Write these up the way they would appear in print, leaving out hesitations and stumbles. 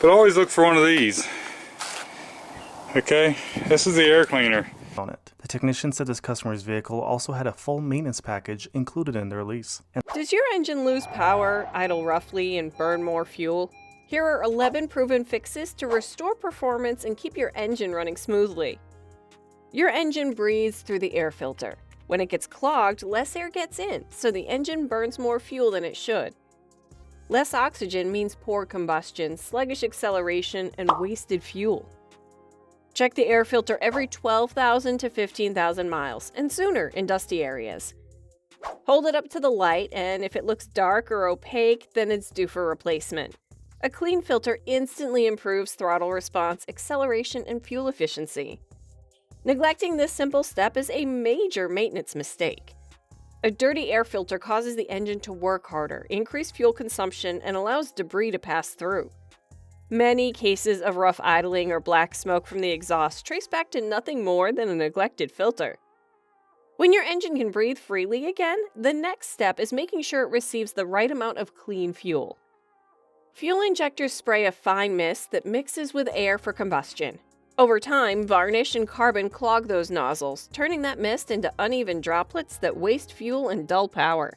But always look for one of these. Okay, this is the air cleaner. On it. The technician said this customer's vehicle also had a full maintenance package included in their lease. Does your engine lose power, idle roughly, and burn more fuel? Here are 11 proven fixes to restore performance and keep your engine running smoothly. Your engine breathes through the air filter. When it gets clogged, less air gets in, so the engine burns more fuel than it should. Less oxygen means poor combustion, sluggish acceleration, and wasted fuel. Check the air filter every 12,000 to 15,000 miles, and sooner in dusty areas. Hold it up to the light, and if it looks dark or opaque, then it's due for replacement. A clean filter instantly improves throttle response, acceleration, and fuel efficiency. Neglecting this simple step is a major maintenance mistake. A dirty air filter causes the engine to work harder, increase fuel consumption, and allows debris to pass through. Many cases of rough idling or black smoke from the exhaust trace back to nothing more than a neglected filter. When your engine can breathe freely again, the next step is making sure it receives the right amount of clean fuel. Fuel injectors spray a fine mist that mixes with air for combustion. Over time, varnish and carbon clog those nozzles, turning that mist into uneven droplets that waste fuel and dull power.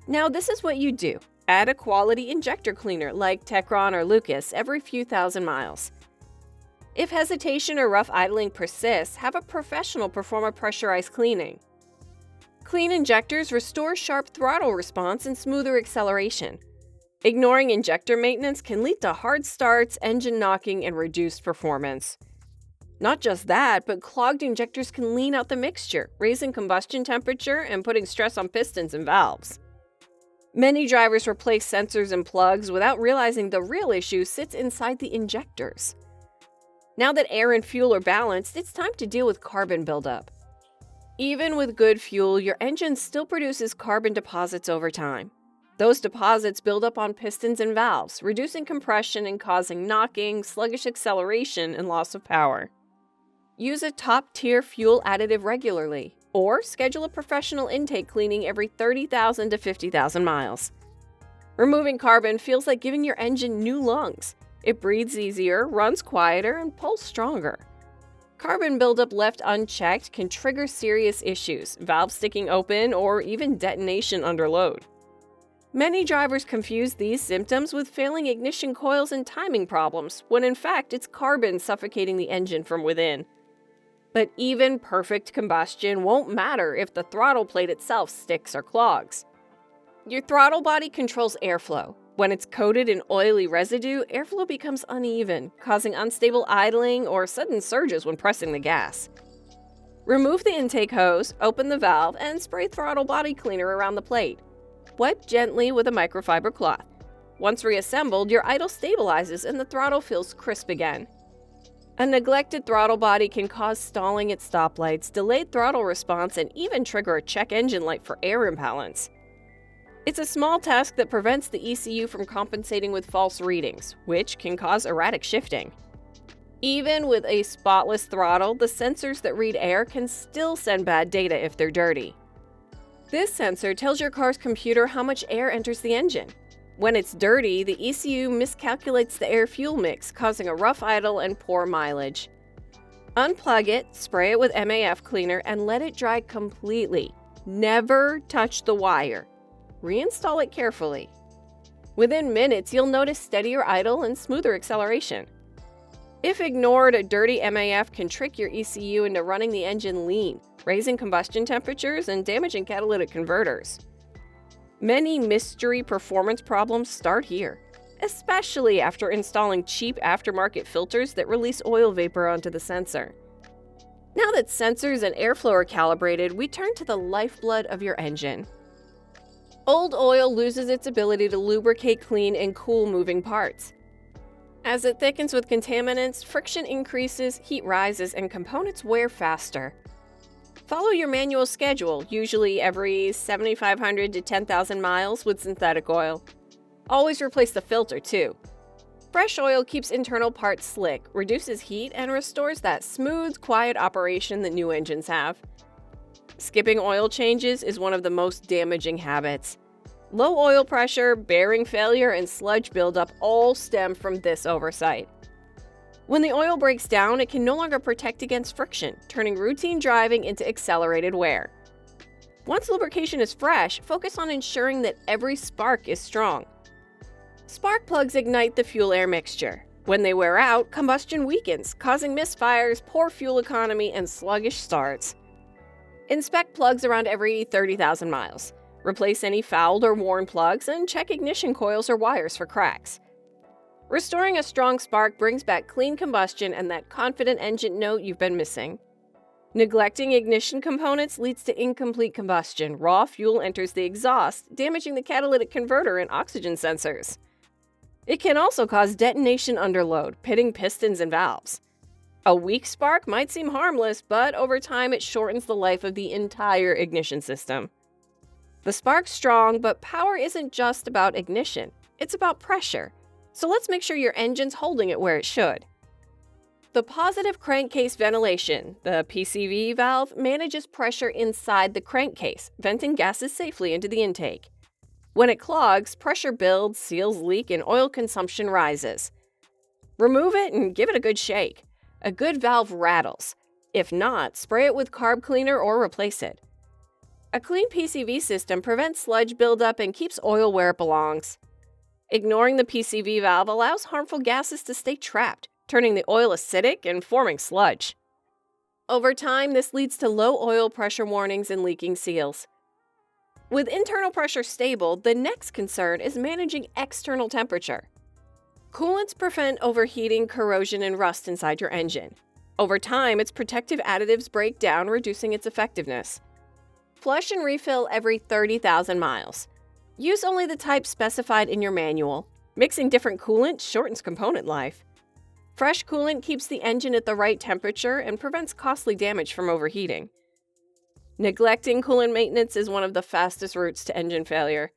Now, this is what you do. Add a quality injector cleaner like Techron or Lucas every few thousand miles. If hesitation or rough idling persists, have a professional perform a pressurized cleaning. Clean injectors restore sharp throttle response and smoother acceleration. Ignoring injector maintenance can lead to hard starts, engine knocking, and reduced performance. Not just that, but clogged injectors can lean out the mixture, raising combustion temperature and putting stress on pistons and valves. Many drivers replace sensors and plugs without realizing the real issue sits inside the injectors. Now that air and fuel are balanced, it's time to deal with carbon buildup. Even with good fuel, your engine still produces carbon deposits over time. Those deposits build up on pistons and valves, reducing compression and causing knocking, sluggish acceleration, and loss of power. Use a top-tier fuel additive regularly, or schedule a professional intake cleaning every 30,000 to 50,000 miles. Removing carbon feels like giving your engine new lungs. It breathes easier, runs quieter, and pulls stronger. Carbon buildup left unchecked can trigger serious issues, valves sticking open, or even detonation under load. Many drivers confuse these symptoms with failing ignition coils and timing problems, when in fact it's carbon suffocating the engine from within. But even perfect combustion won't matter if the throttle plate itself sticks or clogs. Your throttle body controls airflow. When it's coated in oily residue, airflow becomes uneven, causing unstable idling or sudden surges when pressing the gas. Remove the intake hose, open the valve, and spray throttle body cleaner around the plate. Wipe gently with a microfiber cloth. Once reassembled, your idle stabilizes and the throttle feels crisp again. A neglected throttle body can cause stalling at stoplights, delayed throttle response, and even trigger a check engine light for air imbalance. It's a small task that prevents the ECU from compensating with false readings, which can cause erratic shifting. Even with a spotless throttle, the sensors that read air can still send bad data if they're dirty. This sensor tells your car's computer how much air enters the engine. When it's dirty, the ECU miscalculates the air-fuel mix, causing a rough idle and poor mileage. Unplug it, spray it with MAF cleaner, and let it dry completely. Never touch the wire. Reinstall it carefully. Within minutes, you'll notice steadier idle and smoother acceleration. If ignored, a dirty MAF can trick your ECU into running the engine lean, raising combustion temperatures and damaging catalytic converters. Many mystery performance problems start here, especially after installing cheap aftermarket filters that release oil vapor onto the sensor. Now that sensors and airflow are calibrated, we turn to the lifeblood of your engine. Old oil loses its ability to lubricate, clean, and cool moving parts. As it thickens with contaminants, friction increases, heat rises, and components wear faster. Follow your manual schedule, usually every 7,500 to 10,000 miles with synthetic oil. Always replace the filter, too. Fresh oil keeps internal parts slick, reduces heat, and restores that smooth, quiet operation that new engines have. Skipping oil changes is one of the most damaging habits. Low oil pressure, bearing failure, and sludge buildup all stem from this oversight. When the oil breaks down, it can no longer protect against friction, turning routine driving into accelerated wear. Once lubrication is fresh, focus on ensuring that every spark is strong. Spark plugs ignite the fuel-air mixture. When they wear out, combustion weakens, causing misfires, poor fuel economy, and sluggish starts. Inspect plugs around every 30,000 miles. Replace any fouled or worn plugs, and check ignition coils or wires for cracks. Restoring a strong spark brings back clean combustion and that confident engine note you've been missing. Neglecting ignition components leads to incomplete combustion. Raw fuel enters the exhaust, damaging the catalytic converter and oxygen sensors. It can also cause detonation underload, pitting pistons and valves. A weak spark might seem harmless, but over time it shortens the life of the entire ignition system. The spark's strong, but power isn't just about ignition. It's about pressure. So let's make sure your engine's holding it where it should. The positive crankcase ventilation, the PCV valve, manages pressure inside the crankcase, venting gases safely into the intake. When it clogs, pressure builds, seals leak, and oil consumption rises. Remove it and give it a good shake. A good valve rattles. If not, spray it with carb cleaner or replace it. A clean PCV system prevents sludge buildup and keeps oil where it belongs. Ignoring the PCV valve allows harmful gases to stay trapped, turning the oil acidic and forming sludge. Over time, this leads to low oil pressure warnings and leaking seals. With internal pressure stable, the next concern is managing external temperature. Coolants prevent overheating, corrosion, and rust inside your engine. Over time, its protective additives break down, reducing its effectiveness. Flush and refill every 30,000 miles. Use only the type specified in your manual. Mixing different coolant shortens component life. Fresh coolant keeps the engine at the right temperature and prevents costly damage from overheating. Neglecting coolant maintenance is one of the fastest routes to engine failure.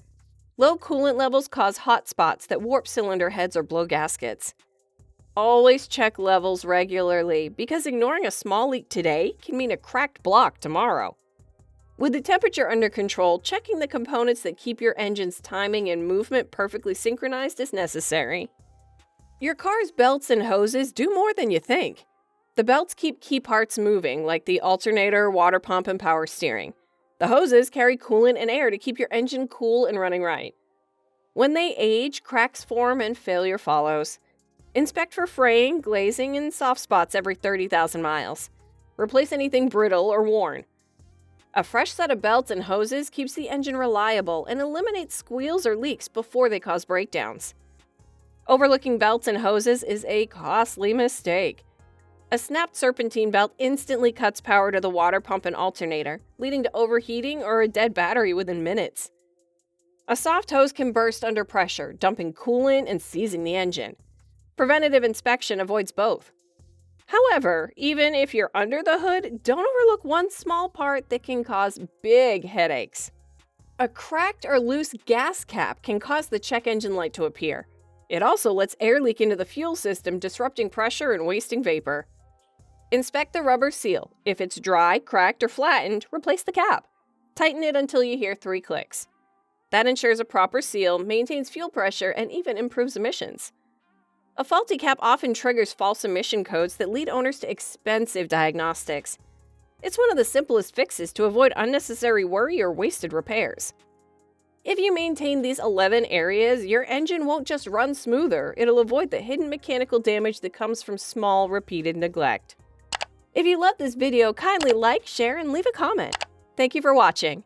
Low coolant levels cause hot spots that warp cylinder heads or blow gaskets. Always check levels regularly, because ignoring a small leak today can mean a cracked block tomorrow. With the temperature under control, checking the components that keep your engine's timing and movement perfectly synchronized is necessary. Your car's belts and hoses do more than you think. The belts keep key parts moving, like the alternator, water pump, and power steering. The hoses carry coolant and air to keep your engine cool and running right. When they age, cracks form and failure follows. Inspect for fraying, glazing, and soft spots every 30,000 miles. Replace anything brittle or worn. A fresh set of belts and hoses keeps the engine reliable and eliminates squeals or leaks before they cause breakdowns. Overlooking belts and hoses is a costly mistake. A snapped serpentine belt instantly cuts power to the water pump and alternator, leading to overheating or a dead battery within minutes. A soft hose can burst under pressure, dumping coolant and seizing the engine. Preventative inspection avoids both. However, even if you're under the hood, don't overlook one small part that can cause big headaches. A cracked or loose gas cap can cause the check engine light to appear. It also lets air leak into the fuel system, disrupting pressure and wasting vapor. Inspect the rubber seal. If it's dry, cracked, or flattened, replace the cap. Tighten it until you hear 3 clicks. That ensures a proper seal, maintains fuel pressure, and even improves emissions. A faulty cap often triggers false emission codes that lead owners to expensive diagnostics. It's one of the simplest fixes to avoid unnecessary worry or wasted repairs. If you maintain these 11 areas, your engine won't just run smoother, it'll avoid the hidden mechanical damage that comes from small, repeated neglect. If you loved this video, kindly like, share, and leave a comment. Thank you for watching.